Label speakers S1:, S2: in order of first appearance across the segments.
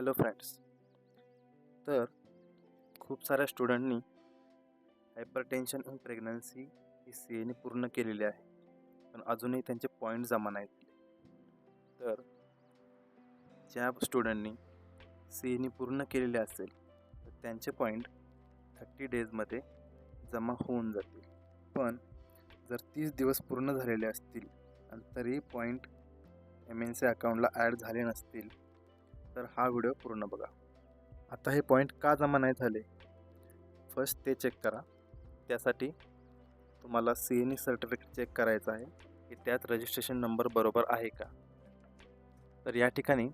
S1: Hello friends. तर खूप साऱ्या स्टुडंटनी हायपरटेन्शन इन प्रेग्नन्सी ही सी-एने पूर्ण केलेली आहे, पण अजूनही त्यांचे पॉईंट जमा नाहीत झाले. तर ज्या स्टुडंटनी सी-एने पूर्ण केलेले असेल तर त्यांचे पॉईंट 30 डेजमध्ये जमा होऊन जातील. पण जर 30 दिवस पूर्ण झालेले असतील आणि तरीही पॉईंट MNC अकाउंटला ॲड झाले नसतील तर हा व्हिडिओ पूर्ण बघा. आता हे पॉईंट का जमा नाही झाले फर्स्ट ते चेक करा. त्यासाठी तुम्हाला सी-एने सर्टिफिकेट चेक करायचं आहे की त्यात रजिस्ट्रेशन नंबर बरोबर आहे का. तर या ठिकाणी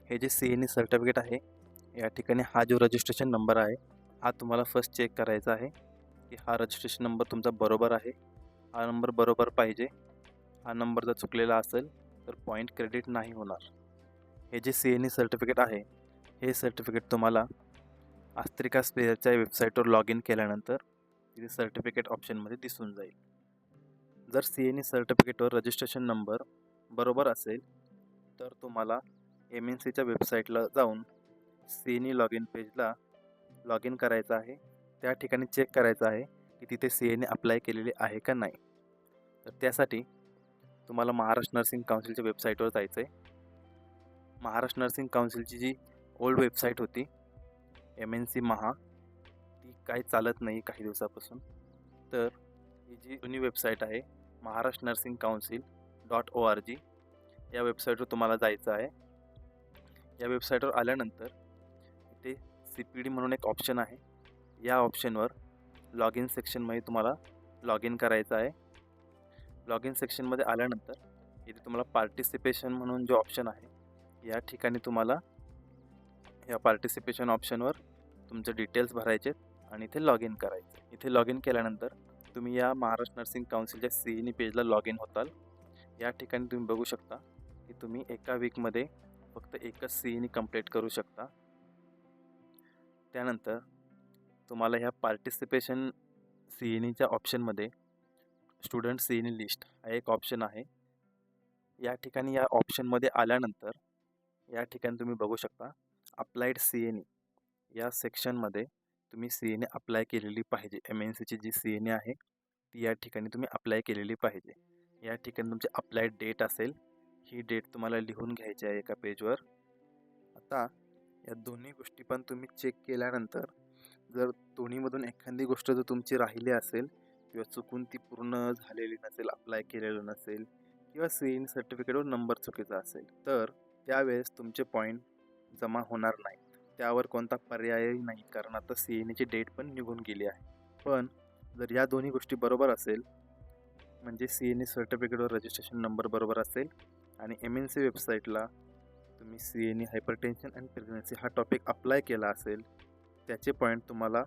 S1: हे जे सी-एने सर्टिफिकेट आहे या ठिकाणी हा जो रजिस्ट्रेशन नंबर आहे हा तुम्हाला फर्स्ट चेक करायचा आहे की हा रजिस्ट्रेशन नंबर तुमचा बरोबर आहे. हा नंबर बरोबर पाहिजे. हा नंबर जर चुकलेला असेल तर पॉईंट क्रेडिट नाही होणार. हे जे सी-एने सर्टिफिकेट आहे हे सर्टिफिकेट तुम्हाला आस्त्रिका स्पेअरच्या वेबसाईटवर लॉग इन केल्यानंतर तिथे सर्टिफिकेट ऑप्शनमध्ये दिसून जाईल. जर सी-एने सर्टिफिकेटवर रजिस्ट्रेशन नंबर बरोबर असेल तर तुम्हाला MNCच्या वेबसाईटला जाऊन सी-एने लॉग इन पेजला लॉग इन करायचं आहे. त्या ठिकाणी चेक करायचं आहे की तिथे सी-एने अप्लाय केलेले आहे का नाही. तर त्यासाठी तुम्हाला महाराष्ट्र नर्सिंग काउन्सिलच्या वेबसाईटवर जायचं आहे. महाराष्ट्र नर्सिंग काउन्सिलची जी ओल्ड वेबसाईट होती MNC महा, ती काही चालत नाही काही दिवसापासून. तर ही जी जुनी वेबसाईट आहे महाराष्ट्र नर्सिंग काउन्सिल.org या वेबसाईटवर तुम्हाला जायचं आहे. या वेबसाईटवर आल्यानंतर इथे CPD म्हणून एक ऑप्शन आहे. या ऑप्शनवर लॉग इन सेक्शनमध्ये तुम्हाला लॉग इन करायचं आहे. लॉग इन सेक्शनमध्ये आल्यानंतर इथे तुम्हाला पार्टिसिपेशन म्हणून जो ऑप्शन आहे या ठिकाणी तुम्हाला या पार्टिसिपेशन ऑप्शनवर तुमचे डिटेल्स भरायचे आणि इथे लॉग इन करायचे. इथे लॉग इन केल्यानंतर तुम्ही या महाराष्ट्र नर्सिंग काउन्सिलच्या सी-एने पेजला लॉग इन होताल. या ठिकाणी तुम्ही बघू शकता की तुम्ही एका वीकमध्ये फक्त एकच सी-एने कंप्लीट करू शकता. त्यानंतर तुम्हाला ह्या पार्टिसिपेशन सी-एनेच्या ऑप्शनमध्ये स्टुडंट सी-एने लिस्ट हा एक ऑप्शन आहे. या ठिकाणी या ऑप्शनमध्ये आल्यानंतर या ठिकाणी तुम्ही बघू शकता अप्लाइड सी-एने या सेक्शनमध्ये तुम्ही सी-एने अप्लाय केलेली पाहिजे. MNCची जी सी-एने आहे ती या ठिकाणी तुम्ही अप्लाय केलेली पाहिजे. या ठिकाणी तुमची अप्लाइड डेट असेल, ही डेट तुम्हाला लिहून घ्यायची आहे एका पेजवर. आता या दोन्ही गोष्टी पण तुम्ही चेक केल्यानंतर जर दोन्हीमधून एखादी गोष्ट जर तुमची राहिली असेल किंवा चुकून ती पूर्ण झालेली नसेल, अप्लाय केलेलं नसेल किंवा सी-एने सर्टिफिकेटवर नंबर चुकीचा असेल तर त्यावेळेस तुमचे पॉईंट जमा होणार नाहीत. त्यावर कोणता पर्यायही नाही, कारण आता सी-एनेची डेट पण निघून गेली आहे. पण जर या दोन्ही गोष्टी बरोबर असेल म्हणजे सी-एने सर्टिफिकेटवर रजिस्ट्रेशन नंबर बरोबर असेल आणि MNC वेबसाईटला तुम्ही सी-एने हायपरटेन्शन अँड प्रेग्नन्सी हा टॉपिक अप्लाय केला असेल त्याचे पॉईंट तुम्हाला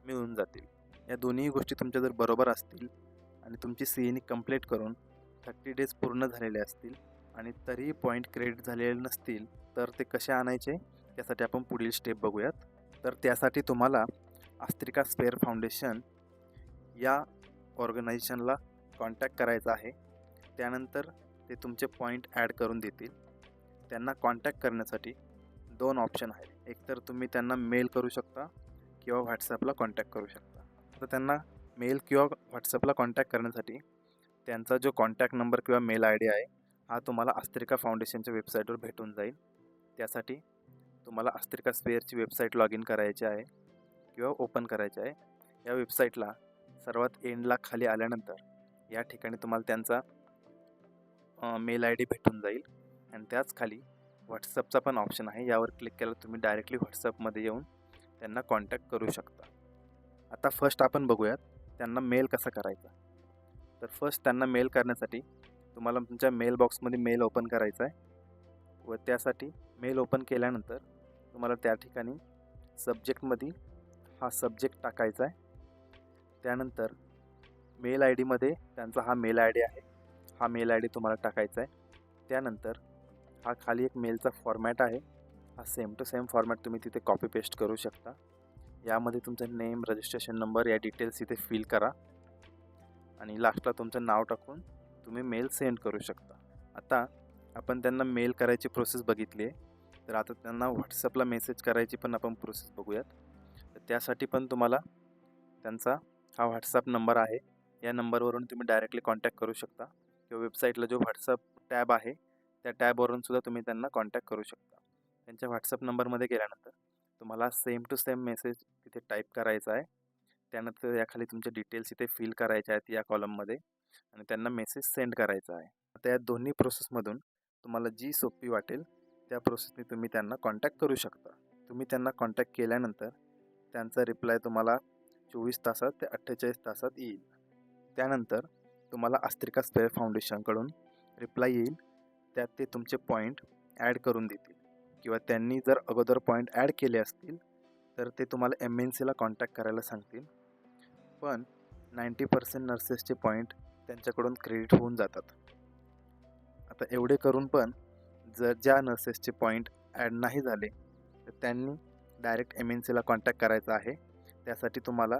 S1: मिळून जातील. या दोन्ही गोष्टी तुमच्या जर बरोबर असतील आणि तुमची सी-एने कंप्लीट करून 30 डेज पूर्ण झालेले असतील आणि तरीही पॉईंट क्रेडिट झालेले नसतील तर ते कसे आणायचे त्यासाठी आपण पुढील स्टेप बघूयात. तर त्यासाठी तुम्हाला आस्त्रिका स्पेअर फाउंडेशन या ऑर्गनायझेशनला कॉन्टॅक्ट करायचा आहे. त्यानंतर ते तुमचे पॉईंट ॲड करून देतील. त्यांना कॉन्टॅक्ट करण्यासाठी 2 ऑप्शन आहेत. एक तर तुम्ही त्यांना मेल करू शकता किंवा व्हॉट्सॲपला कॉन्टॅक्ट करू शकता. तर त्यांना मेल किंवा व्हॉट्सॲपला कॉन्टॅक्ट करण्यासाठी त्यांचा जो कॉन्टॅक्ट नंबर किंवा मेल ID आहे हा तुम्हाला आस्त्रिका फाउंडेशनच्या वेबसाईटवर भेटून जाईल. त्यासाठी तुम्हाला आस्त्रिका स्पेअरची वेबसाईट लॉग इन करायची आहे किंवा ओपन करायची आहे. या वेबसाईटला सर्वात एंडला खाली आल्यानंतर या ठिकाणी तुम्हाला त्यांचा मेल ID भेटून जाईल आणि त्याच खाली व्हॉट्सअपचा पण ऑप्शन आहे. यावर क्लिक केल्यावर तुम्ही डायरेक्टली व्हॉट्सअपमध्ये येऊन त्यांना कॉन्टॅक्ट करू शकता. आता फर्स्ट आपण बघूयात त्यांना मेल कसा करायचा. तर फर्स्ट त्यांना मेल करण्यासाठी तुम्हाला तुमच्या मेल बॉक्समध्ये मेल ओपन करायचा आहे व त्यासाठी मेल ओपन केल्यानंतर तुम्हाला त्या ठिकाणी सब्जेक्टमध्ये हा सब्जेक्ट टाकायचा आहे. त्यानंतर मेल IDमध्ये त्यांचा हा मेल ID आहे, हा मेल ID तुम्हाला टाकायचा आहे. त्यानंतर हा खाली एक मेलचा फॉर्मॅट आहे, हा सेम टू सेम फॉर्मॅट तुम्ही तिथे कॉपी पेस्ट करू शकता. यामध्ये तुमचं नेम, रजिस्ट्रेशन नंबर या डिटेल्स इथे फिल करा आणि लास्टला तुमचं नाव टाकून तुम्ही मेल सेंड करू शकता. आता आपण त्यांना मेल करायची प्रोसेस बघितली आहे. तर आता त्यांना WhatsAppला मेसेज करायची पण आपण प्रोसेस बघूयात. तर त्यासाठी पण तुम्हाला त्यांचा हा WhatsApp नंबर आहे. या नंबरवरून तुम्ही डायरेक्टली कॉन्टॅक्ट करू शकता किंवा वेबसाईटला जो WhatsApp टॅब आहे, त्या टॅबवरून सुद्धा तुम्ही त्यांना कॉन्टॅक्ट करू शकता. त्यांच्या WhatsApp नंबरमध्ये गेल्यानंतर तुम्हाला सेम टू सेम मेसेज तिथे टाईप करायचा आहे. त्यानंतर याखाली तुमचे डिटेल्स इथे फिल करायचे आहेत या कॉलममध्ये आणि त्यांना मेसेज सेंड करायचा आहे. आता या दोन्ही प्रोसेसमधून तुम्हाला जी सोपी वाटेल त्या प्रोसेसने तुम्ही त्यांना कॉन्टॅक्ट करू शकता. तुम्ही त्यांना कॉन्टॅक्ट केल्यानंतर त्यांचा रिप्लाय तुम्हाला 24 तासात ते 48 तासात येईल. त्यानंतर तुम्हाला अस्त्रिका स्पेअर फाउंडेशनकडून रिप्लाय येईल. त्यात ते तुमचे पॉईंट ॲड करून देतील किंवा त्यांनी जर अगोदर पॉईंट ॲड केले असतील तर ते तुम्हाला MNCला कॉन्टॅक्ट करायला सांगतील. पण 90% नर्सेसचे पॉईंट त्यांच्याकडून क्रेडिट होऊन जातात. आता एवढे करून पण जर ज्या नर्सेसचे पॉईंट ॲड नाही झाले तर त्यांनी डायरेक्ट MNCला कॉन्टॅक्ट करायचा आहे. त्यासाठी तुम्हाला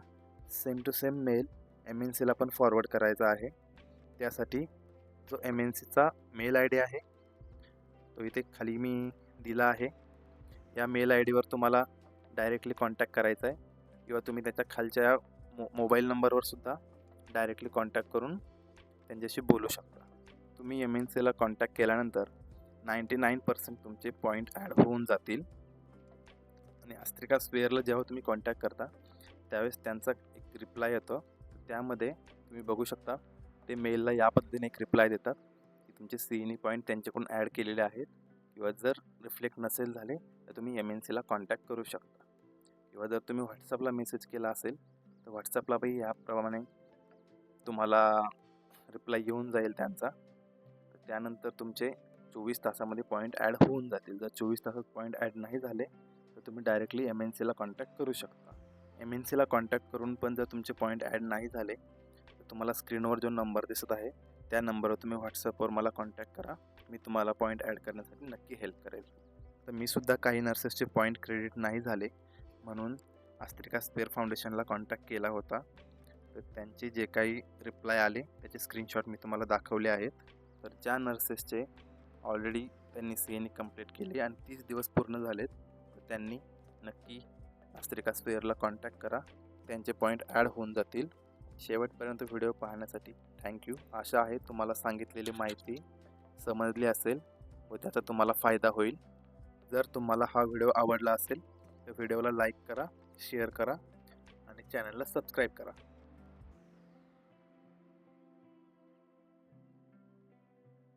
S1: सेम टू सेम मेल MNCला पण फॉरवर्ड करायचा आहे. त्यासाठी जो MNCचा मेल ID आहे तो इथे खाली मी दिला आहे. या मेल IDवर तुम्हाला डायरेक्टली कॉन्टॅक्ट करायचा आहे किंवा तुम्ही त्याच्या खालच्या मोबाईल नंबरवर सुद्धा डायरेक्टली कॉन्टॅक्ट करून त्यांच्याशी बोलू शकता. तुम्ही MNCला कॉन्टॅक्ट केल्यानंतर 99% तुमचे पॉईंट ॲड होऊन जातील आणि अस्त्रिका स्पेअरला जेव्हा तुम्ही कॉन्टॅक्ट करता त्यावेळेस त्यांचा एक रिप्लाय येतो. त्यामध्ये तुम्ही बघू शकता ते मेलला या पद्धतीने एक रिप्लाय देतात की तुमचे CNE पॉईंट त्यांच्याकडून ॲड केलेले आहेत किंवा जर रिफ्लेक्ट नसेल झाले तर तुम्ही MNCला कॉन्टॅक्ट करू शकता किंवा जर तुम्ही WhatsAppला मेसेज केला असेल तर WhatsAppला पण याप्रमाणे तुम्हाला रिप्लाय येऊन जाईल त्यांचा. त्यानंतर तुमचे 24 तासामध्ये पॉईंट ॲड होऊन जातील. जर 24 तासात पॉईंट ॲड नाही झाले तर तुम्ही डायरेक्टली MNCला कॉन्टॅक्ट करू शकता. MNCला कॉन्टॅक्ट करून पण जर तुमचे पॉईंट ॲड नाही झाले तर तुम्हाला स्क्रीनवर जो नंबर दिसत आहे त्या नंबरवर तुम्ही WhatsAppवर मला कॉन्टॅक्ट करा. मी तुम्हाला पॉईंट ॲड करण्यासाठी नक्की हेल्प करेल. तर मी सुद्धा काही नर्सेसचे पॉईंट क्रेडिट नाही झाले म्हणून अस्त्रिका स्पेअर फाउंडेशनला कॉन्टॅक्ट केला होता. तर त्यांचे जे काही रिप्लाय आले त्याचे स्क्रीनशॉट मी तुम्हाला दाखवले आहेत. तर ज्या नर्सेसचे ऑलरेडी त्यांनी CNE कंप्लीट केली आणि 30 दिवस पूर्ण झालेत तर त्यांनी नक्की अस्त्रिका स्पेअरला कॉन्टॅक्ट करा. त्यांचे पॉईंट ॲड होऊन जातील. शेवटपर्यंत व्हिडिओ पाहण्यासाठी थँक्यू. आशा आहे तुम्हाला सांगितलेली माहिती समजली असेल व त्याचा तुम्हाला फायदा होईल. जर तुम्हाला हा व्हिडिओ आवडला असेल तर व्हिडिओला लाईक करा, शेअर करा आणि चॅनलला सबस्क्राईब करा.